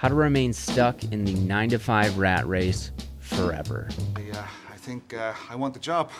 How to remain stuck in the 9-to-5 rat race forever. I think I want the job.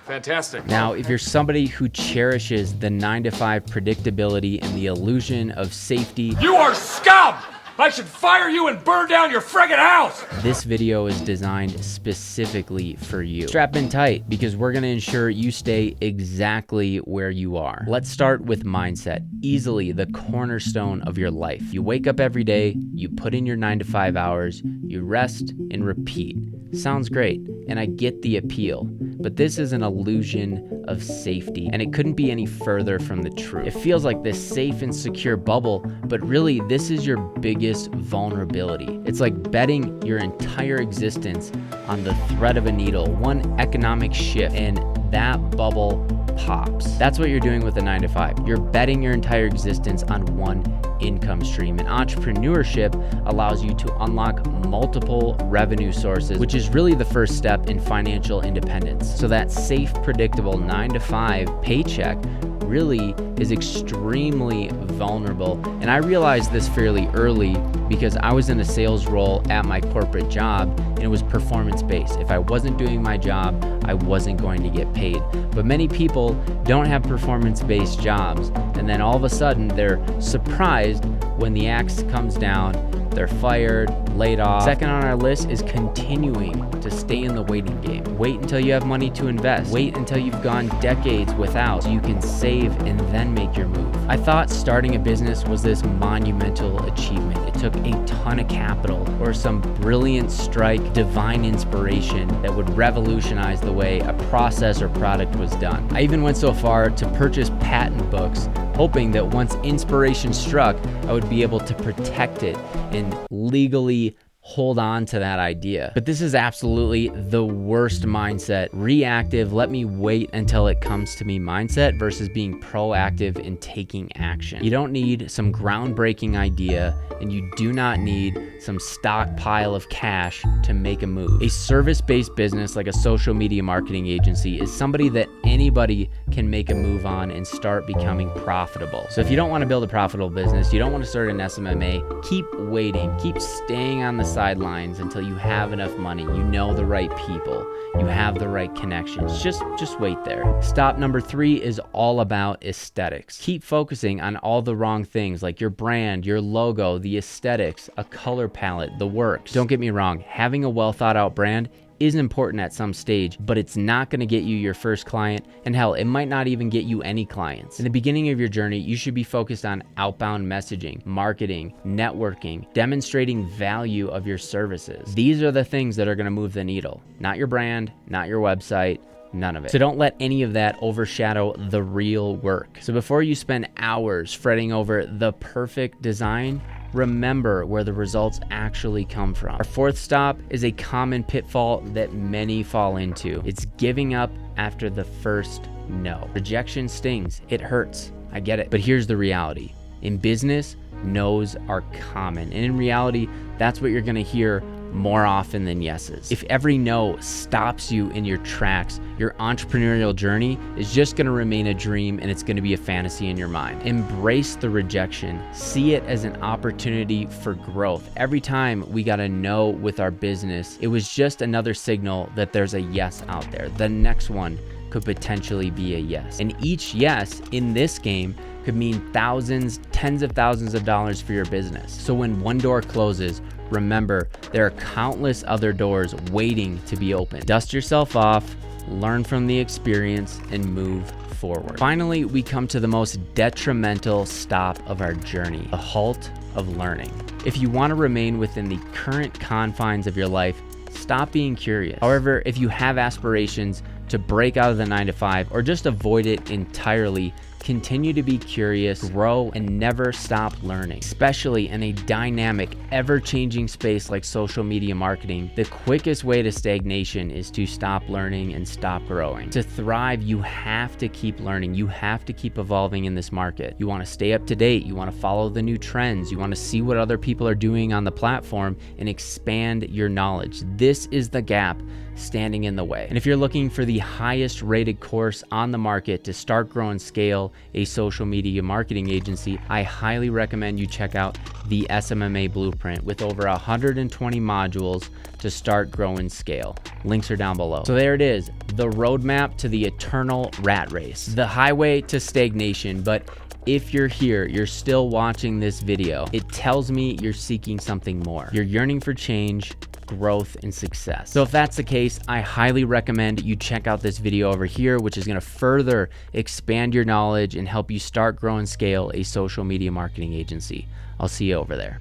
Fantastic. Now, if you're somebody who cherishes the 9-to-5 predictability and the illusion of safety, You are scum! I should fire you and burn down your friggin' house! this video is designed specifically for you. Strap in tight because we're gonna ensure you stay exactly where you are. Let's start with mindset, easily the cornerstone of your life. You wake up every day, you put in your 9-to-5 hours, you rest and repeat. Sounds great, and I get the appeal, but this is an illusion of safety, and it couldn't be any further from the truth. It feels like this safe and secure bubble, but really this is your biggest vulnerability. It's like betting your entire existence on the thread of a needle, one economic shift, and that bubble pops. That's what you're doing with a 9-to-5. You're betting your entire existence on one income stream, and entrepreneurship allows you to unlock multiple revenue sources, which is really the first step in financial independence. So that safe, predictable 9-to-5 paycheck really is extremely vulnerable. And I realized this fairly early because I was in a sales role at my corporate job and it was performance-based. If I wasn't doing my job, I wasn't going to get paid. But many people don't have performance-based jobs, and then all of a sudden they're surprised when the axe comes down, they're fired, laid off. Second on our list is continuing to stay in the waiting game. Wait until you have money to invest. Wait until you've gone decades without so you can save and then make your move. I thought starting a business was this monumental achievement. It took a ton of capital or some brilliant strike, divine inspiration that would revolutionize the way a process or product was done. I even went so far to purchase patent books, hoping that once inspiration struck, I would be able to protect it and legally hold on to that idea. But this is absolutely the worst mindset. Reactive, let me wait until it comes to me mindset versus being proactive and taking action. You don't need some groundbreaking idea, and you do not need some stockpile of cash to make a move. A service-based business like a social media marketing agency is somebody that anybody can make a move on and start becoming profitable. So if you don't want to build a profitable business, you don't want to start an SMMA, keep waiting, keep staying on the sidelines until you have enough money, you know the right people, you have the right connections. Just wait there. Stop number 3 is all about aesthetics. Keep focusing on all the wrong things like your brand, your logo, the aesthetics, a color palette, the works. Don't get me wrong, having a well thought out brand is important at some stage, but it's not going to get you your first client, and hell, it might not even get you any clients. In the beginning of your journey, you should be focused on outbound messaging, marketing, networking, demonstrating value of your services. These are the things that are going to move the needle, not your brand, not your website, none of it. So don't let any of that overshadow the real work. So before you spend hours fretting over the perfect design, remember where the results actually come from. Our 4th stop is a common pitfall that many fall into. It's giving up after the first no. Rejection stings, it hurts, I get it. But here's the reality. In business, no's are common. And in reality, that's what you're gonna hear more often than yeses. If every no stops you in your tracks, your entrepreneurial journey is just gonna remain a dream and it's gonna be a fantasy in your mind. Embrace the rejection. See it as an opportunity for growth. Every time we got a no with our business, it was just another signal that there's a yes out there. The next one could potentially be a yes. And each yes in this game could mean thousands, tens of thousands of dollars for your business. So when one door closes, remember, there are countless other doors waiting to be opened. Dust yourself off, learn from the experience, and move forward. Finally, we come to the most detrimental stop of our journey, the halt of learning. If you want to remain within the current confines of your life, stop being curious. However, if you have aspirations to break out of the 9-to-5 or just avoid it entirely, continue to be curious, grow, and never stop learning. Especially in a dynamic, ever-changing space like social media marketing, the quickest way to stagnation is to stop learning and stop growing. To thrive, you have to keep learning. You have to keep evolving in this market. You want to stay up to date. You want to follow the new trends. You want to see what other people are doing on the platform and expand your knowledge. This is the gap standing in the way. And if you're looking for the highest rated course on the market to start, grow, and scale scale a social media marketing agency, I highly recommend you check out the SMMA Blueprint with over 120 modules to start, grow, and scale. Links are down below. So there it is, the roadmap to the eternal rat race, the highway to stagnation. But if you're here, you're still watching this video, it tells me you're seeking something more. You're yearning for change, growth, and success. So if that's the case, I highly recommend you check out this video over here, which is going to further expand your knowledge and help you start, grow, and scale a social media marketing agency. I'll see you over there.